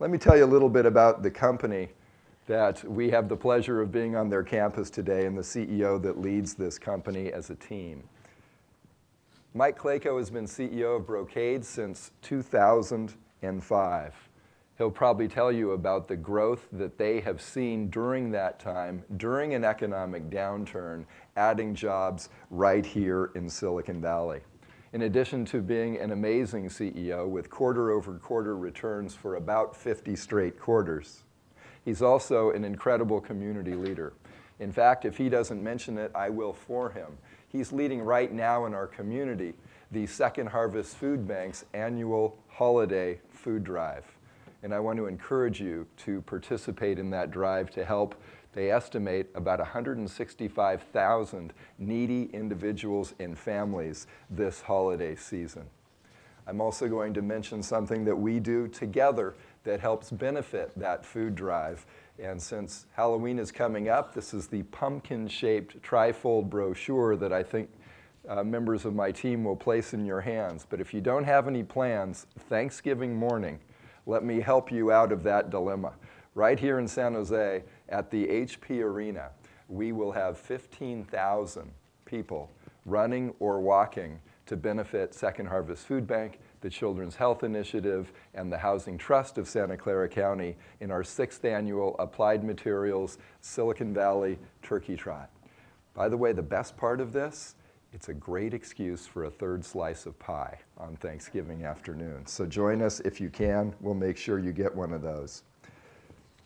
Let me tell you a little bit about the company that we have the pleasure of being on their campus today and the CEO that leads this company as a team. Mike Klayko has been CEO of Brocade since 2005. He'll probably tell you about the growth that they have seen during that time, during an economic downturn, adding jobs right here in Silicon Valley. In addition to being an amazing CEO with quarter-over-quarter returns for about 50 straight quarters, he's also an incredible community leader. In fact, if he doesn't mention it, I will for him. He's leading right now in our community the Second Harvest Food Bank's annual holiday food drive. And I want to encourage you to participate in that drive to help. They estimate about 165,000 needy individuals and families this holiday season. I'm also going to mention something that we do together that helps benefit that food drive. And since Halloween is coming up, this is the pumpkin-shaped trifold brochure that I think members of my team will place in your hands. But if you don't have any plans, Thanksgiving morning, let me help you out of that dilemma. Right here in San Jose at the HP Arena, we will have 15,000 people running or walking to benefit Second Harvest Food Bank, the Children's Health Initiative, and the Housing Trust of Santa Clara County in our 6th annual Applied Materials Silicon Valley Turkey Trot. By the way, the best part of this, it's a great excuse for a third slice of pie on Thanksgiving afternoon. So join us if you can. We'll make sure you get one of those.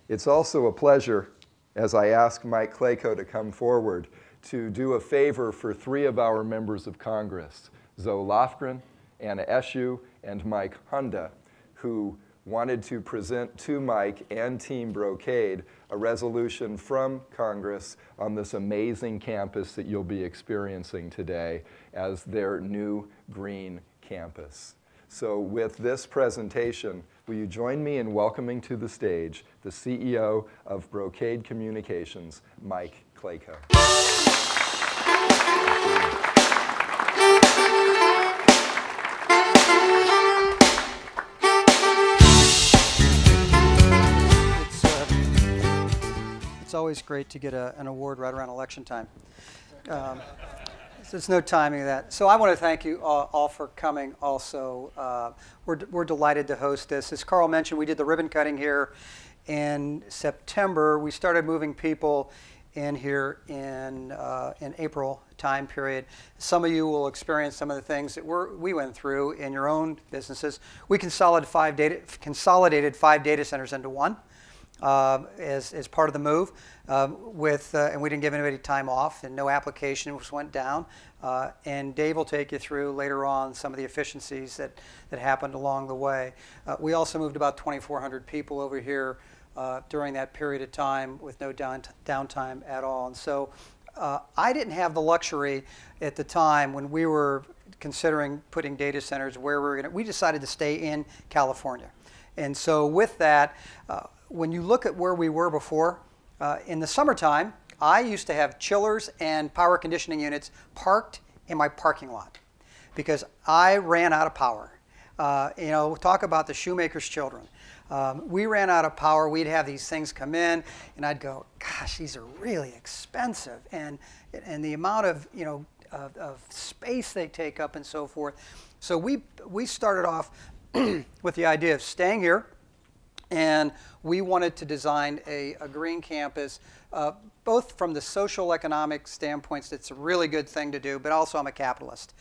It's also a pleasure, as I ask Mike Klayko to come forward, to do a favor for 3 of our members of Congress, Zoe Lofgren, Anna Eshoo, and Mike Honda, who wanted to present to Mike and Team Brocade a resolution from Congress on this amazing campus that you'll be experiencing today as their new green campus. So with this presentation, will you join me in welcoming to the stage the CEO of Brocade Communications, Mike Klayko. It's always great to get an award right around election time. There's no timing of that. So I want to thank you all for coming also. We're delighted to host this. As Carl mentioned, we did the ribbon cutting here in September. We started moving people in here in April time period. Some of you will experience some of the things that we went through in your own businesses. We consolidated 5 data centers into one. As part of the move, and we didn't give anybody time off, and no applications went down. And Dave will take you through later on some of the efficiencies that happened along the way. We also moved about 2,400 people over here during that period of time with no downtime at all. And so I didn't have the luxury at the time when we were considering putting data centers where we decided to stay in California. And so with that, when you look at where we were before, in the summertime, I used to have chillers and power conditioning units parked in my parking lot because I ran out of power. Talk about the shoemaker's children. We ran out of power. We'd have these things come in, and I'd go, "Gosh, these are really expensive," and the amount of of space they take up and so forth. So we started off with the idea of staying here. And we wanted to design a green campus, both from the social economic standpoints. It's a really good thing to do, but also I'm a capitalist.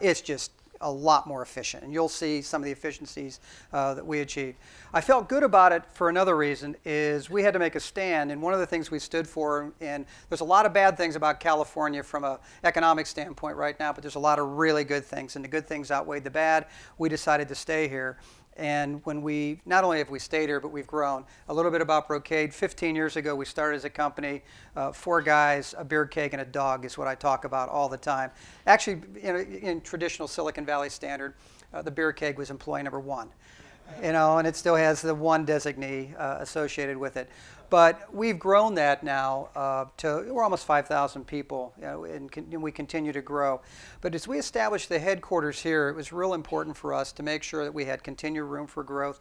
It's just a lot more efficient, and you'll see some of the efficiencies that we achieved. I felt good about it for another reason, is we had to make a stand, and one of the things we stood for, and there's a lot of bad things about California from an economic standpoint right now, but there's a lot of really good things, and the good things outweighed the bad. We decided to stay here. And when not only have we stayed here, but we've grown. A little bit about Brocade. 15 years ago, we started as a company. 4 guys, a beer keg, and a dog is what I talk about all the time. Actually, in traditional Silicon Valley standard, the beer keg was employee number 1. And it still has the 1 designee associated with it. But we've grown that now we're almost 5,000 people, and we continue to grow. But as we established the headquarters here, it was real important for us to make sure that we had continued room for growth.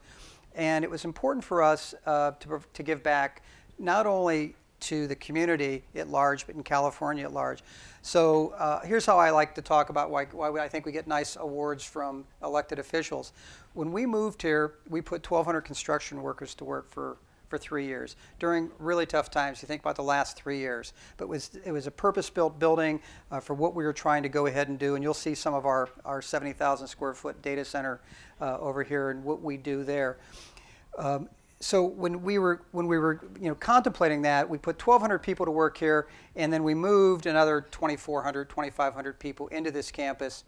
And it was important for us to give back not only to the community at large, but in California at large. So here's how I like to talk about why I think we get nice awards from elected officials. When we moved here, we put 1,200 construction workers to work for 3 years during really tough times. You think about the last 3 years, but it was a purpose-built building for what we were trying to go ahead and do. And you'll see some of our 70,000 square foot data center over here and what we do there. So when we were contemplating that, we put 1,200 people to work here, and then we moved another 2,400, 2,500 people into this campus.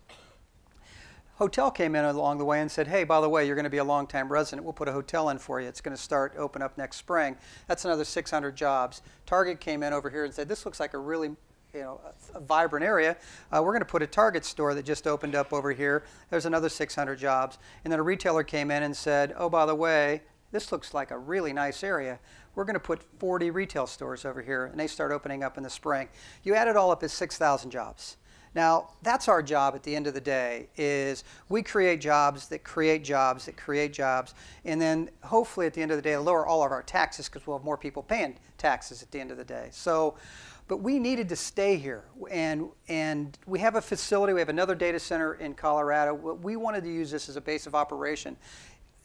Hotel came in along the way and said, hey, by the way, you're going to be a long-time resident. We'll put a hotel in for you. It's going to open up next spring. That's another 600 jobs. Target came in over here and said, this looks like a really a vibrant area. We're going to put a Target store that just opened up over here. There's another 600 jobs. And then a retailer came in and said, oh, by the way, this looks like a really nice area. We're going to put 40 retail stores over here, and they start opening up in the spring. You add it all up as 6,000 jobs. Now, that's our job at the end of the day, is we create jobs that create jobs that create jobs, and then hopefully at the end of the day, lower all of our taxes because we'll have more people paying taxes at the end of the day. So, but we needed to stay here, and we have a facility. We have another data center in Colorado. We wanted to use this as a base of operation.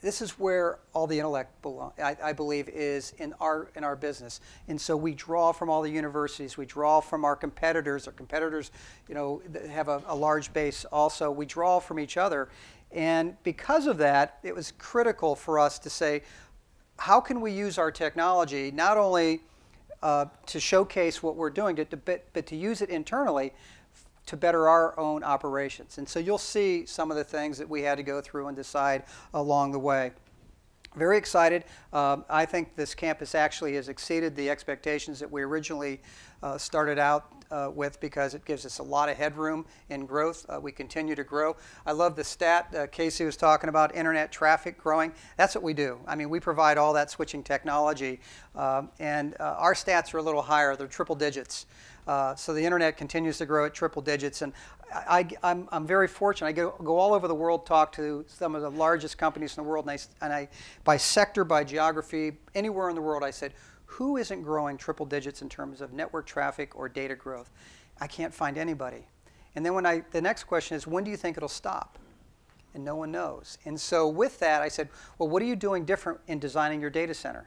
This is where all the intellect, I believe, is in our business. And so we draw from all the universities. We draw from our competitors. Our competitors, have a large base also. We draw from each other. And because of that, it was critical for us to say, how can we use our technology not only to showcase what we're doing, but to use it internally to better our own operations. And so you'll see some of the things that we had to go through and decide along the way. Very excited. I think this campus actually has exceeded the expectations that we originally started out with, because it gives us a lot of headroom in growth. We continue to grow. I love the stat Casey was talking about, internet traffic growing. That's what we do. I mean, we provide all that switching technology, and our stats are a little higher. They're triple digits. So the internet continues to grow at triple digits, and I'm very fortunate. I go all over the world, talk to some of the largest companies in the world, and I by sector, by geography, anywhere in the world, I said, who isn't growing triple digits in terms of network traffic or data growth? I can't find anybody. And then the next question is, when do you think it'll stop? And no one knows. And so with that, I said, well, what are you doing different in designing your data center?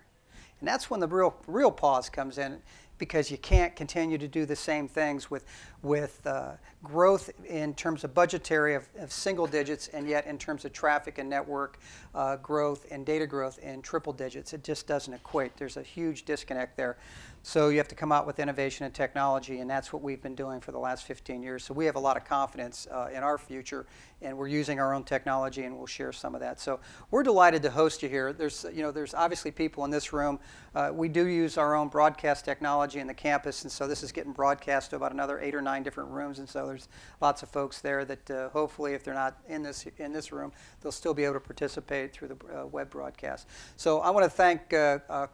And that's when the real pause comes in, because you can't continue to do the same things with growth in terms of budgetary of single digits, and yet in terms of traffic and network growth and data growth in triple digits. It just doesn't equate. There's a huge disconnect there. So you have to come out with innovation and technology, and that's what we've been doing for the last 15 years. So we have a lot of confidence in our future, and we're using our own technology, and we'll share some of that. So we're delighted to host you here. There's obviously people in this room. We do use our own broadcast technology in the campus, and so this is getting broadcast to about another 8 or 9 different rooms, and so there's lots of folks there that hopefully, if they're not in this room, they'll still be able to participate through the web broadcast. So I want to thank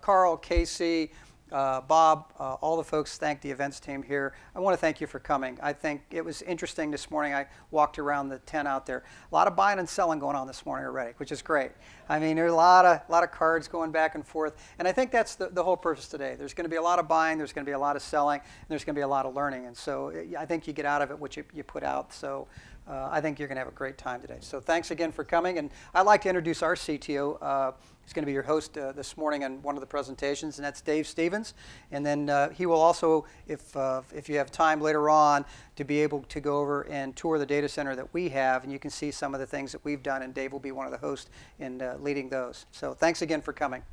Carl, Casey, Bob, all the folks. Thank the events team here. I want to thank you for coming. I think it was interesting this morning. I walked around the tent out there. A lot of buying and selling going on this morning already, which is great. I mean, there's a lot of cards going back and forth, and I think that's the whole purpose today. There's going to be a lot of buying, there's going to be a lot of selling, and there's going to be a lot of learning. And so I think you get out of it what you put out. So I think you're going to have a great time today. So thanks again for coming. And I'd like to introduce our CTO. He's going to be your host this morning on one of the presentations, and that's Dave Stevens. And then he will also, if you have time later on, to be able to go over and tour the data center that we have, and you can see some of the things that we've done, and Dave will be one of the hosts in leading those. So thanks again for coming.